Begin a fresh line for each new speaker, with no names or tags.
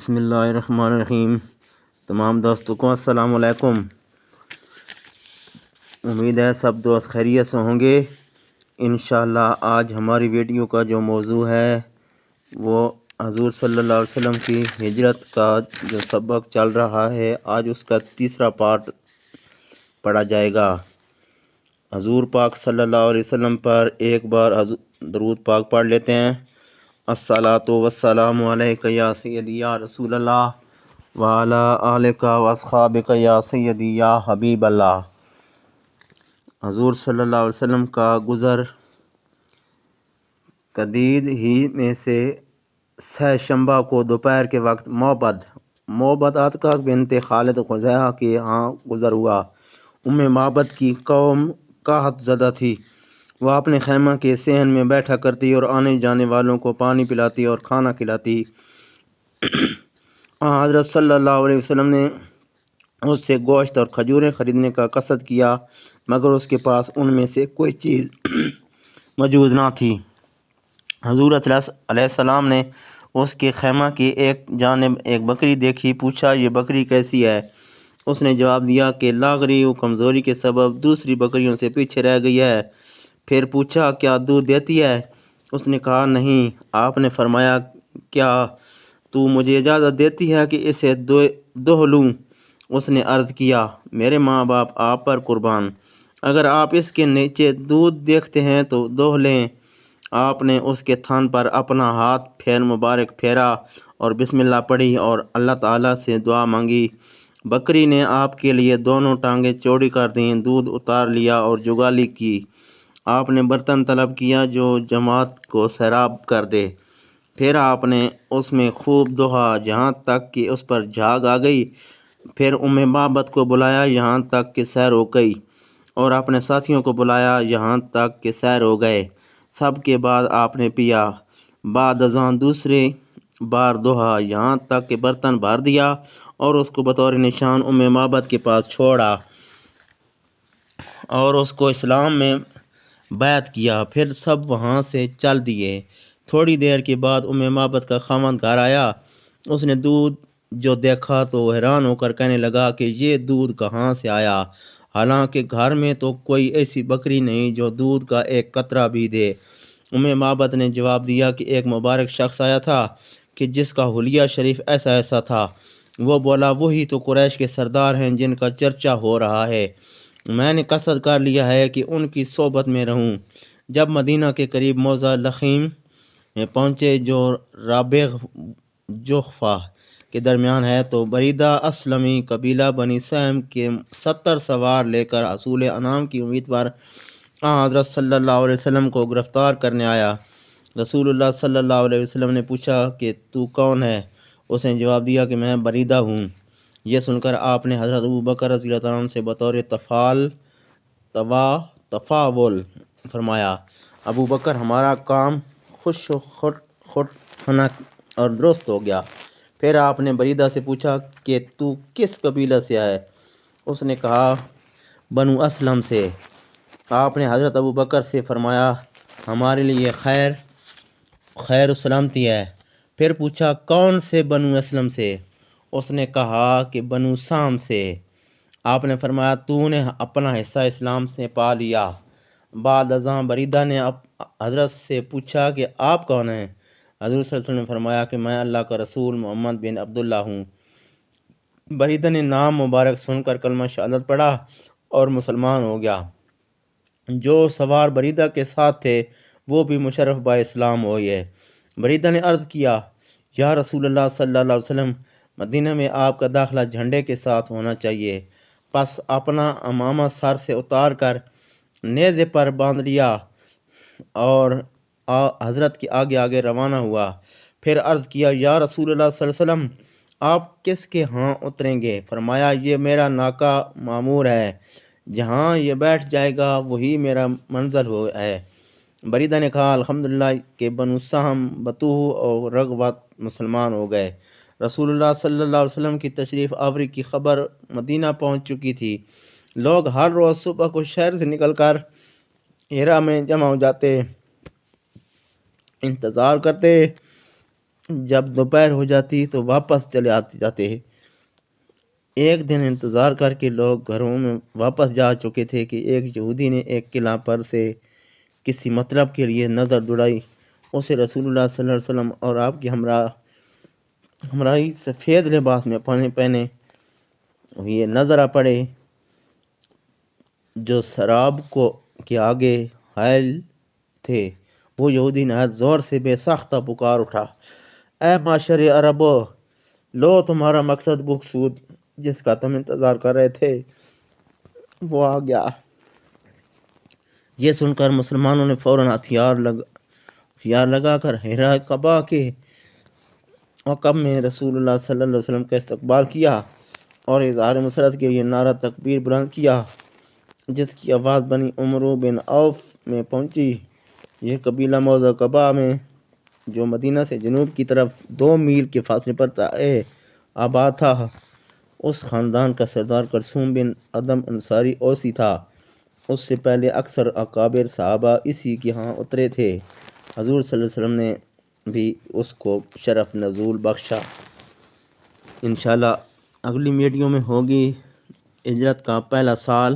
بسم اللہ الرحمن الرحیم۔ تمام دوستوں کو السلام علیکم۔ امید ہے سب دوست خیریت سے ہوں گے۔ انشاءاللہ آج ہماری ویڈیو کا جو موضوع ہے وہ حضور صلی اللہ علیہ وسلم کی ہجرت کا جو سبق چل رہا ہے، آج اس کا تیسرا پارٹ پڑھا جائے گا۔ حضور پاک صلی اللہ علیہ وسلم پر ایک بار درود پاک پڑھ لیتے ہیں۔ الصلاۃ والسلام علیک یا سیدی یا رسول اللہ وعلی آلک واصحابک یا سیدی یا حبیب اللہ۔ حضور صلی اللہ علیہ وسلم کا گزر قدید ہی میں سے سہ شنبہ کو دوپہر کے وقت معبد عتیقہ بنت خالد خزیعہ کے ہاں گزر ہوا۔ معبد کی قوم قحط زدہ تھی۔ وہ اپنے خیمہ کے صحن میں بیٹھا کرتی اور آنے جانے والوں کو پانی پلاتی اور کھانا کھلاتی۔ حضرت صلی اللہ علیہ وسلم نے اس سے گوشت اور کھجوریں خریدنے کا قصد کیا، مگر اس کے پاس ان میں سے کوئی چیز موجود نہ تھی۔ حضور علیہ السلام نے اس کے خیمہ کی ایک جانب ایک بکری دیکھی، پوچھا یہ بکری کیسی ہے؟ اس نے جواب دیا کہ لاغری و کمزوری کے سبب دوسری بکریوں سے پیچھے رہ گئی ہے۔ پھر پوچھا کیا دودھ دیتی ہے؟ اس نے کہا نہیں۔ آپ نے فرمایا کیا تو مجھے اجازت دیتی ہے کہ اسے دوہ لوں؟ اس نے عرض کیا میرے ماں باپ آپ پر قربان، اگر آپ اس کے نیچے دودھ دیکھتے ہیں تو دوہ لیں۔ آپ نے اس کے تھن پر اپنا ہاتھ مبارک پھیرا اور بسم اللہ پڑھی اور اللہ تعالیٰ سے دعا مانگی۔ بکری نے آپ کے لیے دونوں ٹانگیں چوڑی کر دیں، دودھ اتار لیا اور جگالی کی۔ آپ نے برتن طلب کیا جو جماعت کو سیراب کر دے۔ پھر آپ نے اس میں خوب دوہا جہاں تک کہ اس پر جھاگ آ گئی۔ پھر معبد کو بلایا یہاں تک کہ سیر ہو گئی، اور اپنے ساتھیوں کو بلایا یہاں تک کہ سیر ہو گئے۔ سب کے بعد آپ نے پیا۔ بعد ازاں دوسرے بار دوہا یہاں تک کہ برتن بھر دیا اور اس کو بطور نشان معبد کے پاس چھوڑا اور اس کو اسلام میں بیعت کیا۔ پھر سب وہاں سے چل دیے۔ تھوڑی دیر کے بعد معبد کا خاوند گھر آیا۔ اس نے دودھ جو دیکھا تو حیران ہو کر کہنے لگا کہ یہ دودھ کہاں سے آیا، حالانکہ گھر میں تو کوئی ایسی بکری نہیں جو دودھ کا ایک قطرہ بھی دے۔ معبد نے جواب دیا کہ ایک مبارک شخص آیا تھا کہ جس کا حلیہ شریف ایسا تھا۔ وہ بولا وہی تو قریش کے سردار ہیں جن کا چرچا ہو رہا ہے۔ میں نے قصد کر لیا ہے کہ ان کی صحبت میں رہوں۔ جب مدینہ کے قریب موضع لخیم میں پہنچے جو رابغ جحفہ کے درمیان ہے تو بریدہ اسلمی قبیلہ بنی سہم کے 70 سوار لے کر حصول انعام کی امید پر حضرت صلی اللہ علیہ وسلم کو گرفتار کرنے آیا۔ رسول اللہ صلی اللہ علیہ وسلم نے پوچھا کہ تو کون ہے؟ اس نے جواب دیا کہ میں بریدہ ہوں۔ یہ سن کر آپ نے حضرت ابوبکر رضی اللہ عنہ سے بطور تفاول فرمایا ابوبکر ہمارا کام خوش و خنک اور درست ہو گیا۔ پھر آپ نے بریدہ سے پوچھا کہ تو کس قبیلہ سے ہے؟ اس نے کہا بنو اسلم سے۔ آپ نے حضرت ابوبکر سے فرمایا ہمارے لیے خیر و سلامتی ہے۔ پھر پوچھا کون سے بنو اسلم سے؟ اس نے کہا کہ بنو سام سے۔ آپ نے فرمایا تو نے اپنا حصہ اسلام سے پا لیا۔ بعد ازاں بریدہ نے حضرت سے پوچھا کہ آپ کون ہیں؟ حضور صلی اللہ علیہ وسلم نے فرمایا کہ میں اللہ کا رسول محمد بن عبداللہ ہوں۔ بریدہ نے نام مبارک سن کر کلمہ شہادت پڑھا اور مسلمان ہو گیا۔ جو سوار بریدہ کے ساتھ تھے وہ بھی مشرف با اسلام ہوئے۔ بریدہ نے عرض کیا یا رسول اللہ صلی اللہ علیہ وسلم، مدینہ میں آپ کا داخلہ جھنڈے کے ساتھ ہونا چاہیے۔ پس اپنا امامہ سر سے اتار کر نیزے پر باندھ لیا اور حضرت کے آگے روانہ ہوا۔ پھر عرض کیا یا رسول اللہ صلی اللہ علیہ وسلم، آپ کس کے ہاں اتریں گے؟ فرمایا یہ میرا ناکا معمور ہے، جہاں یہ بیٹھ جائے گا وہی میرا منزل ہے۔ بریدہ نے کہا الحمدللہ کہ بنو سہم بطوح اور رغوت مسلمان ہو گئے۔ رسول اللہ صلی اللہ علیہ وسلم کی تشریف آوری کی خبر مدینہ پہنچ چکی تھی۔ لوگ ہر روز صبح کو شہر سے نکل کر ہیرا میں جمع ہو جاتے، انتظار کرتے جب دوپہر ہو جاتی تو واپس چلے جاتے ہیں۔ ایک دن انتظار کر کے لوگ گھروں میں واپس جا چکے تھے کہ ایک یہودی نے ایک قلعہ پر سے کسی مطلب کے لیے نظر دوڑائی۔ اسے رسول اللہ صلی اللہ علیہ وسلم اور آپ کی ہمراہی سفید لباس میں پہنے یہ نظر آ پڑے جو سراب کے آگے حائل تھے۔ وہ یہودی نہایت زور سے بے ساختہ پکار اٹھا، اے معاشر عربو، لو تمہارا مقصود جس کا تم انتظار کر رہے تھے وہ آ گیا۔ یہ سن کر مسلمانوں نے فوراً ہتھیار لگا کر حرا قبا کے عقب میں رسول اللہ صلی اللہ علیہ وسلم کا استقبال کیا اور اظہار مسرت کے لیے نعرہ تکبیر بلند کیا، جس کی آواز بنی عمرو بن عوف میں پہنچی۔ یہ قبیلہ موضع قبا میں جو مدینہ سے جنوب کی طرف 2 میل کے فاصلے پر آباد تھا، اس خاندان کا سردار کلثوم بن عدم انصاری اوسی تھا۔ اس سے پہلے اکثر اکابر صحابہ اسی کے ہاں اترے تھے۔ حضور صلی اللہ علیہ وسلم نے بھی اس کو شرف نزول بخشا۔ انشاءاللہ اگلی ویڈیو میں ہوگی ہجرت کا پہلا سال۔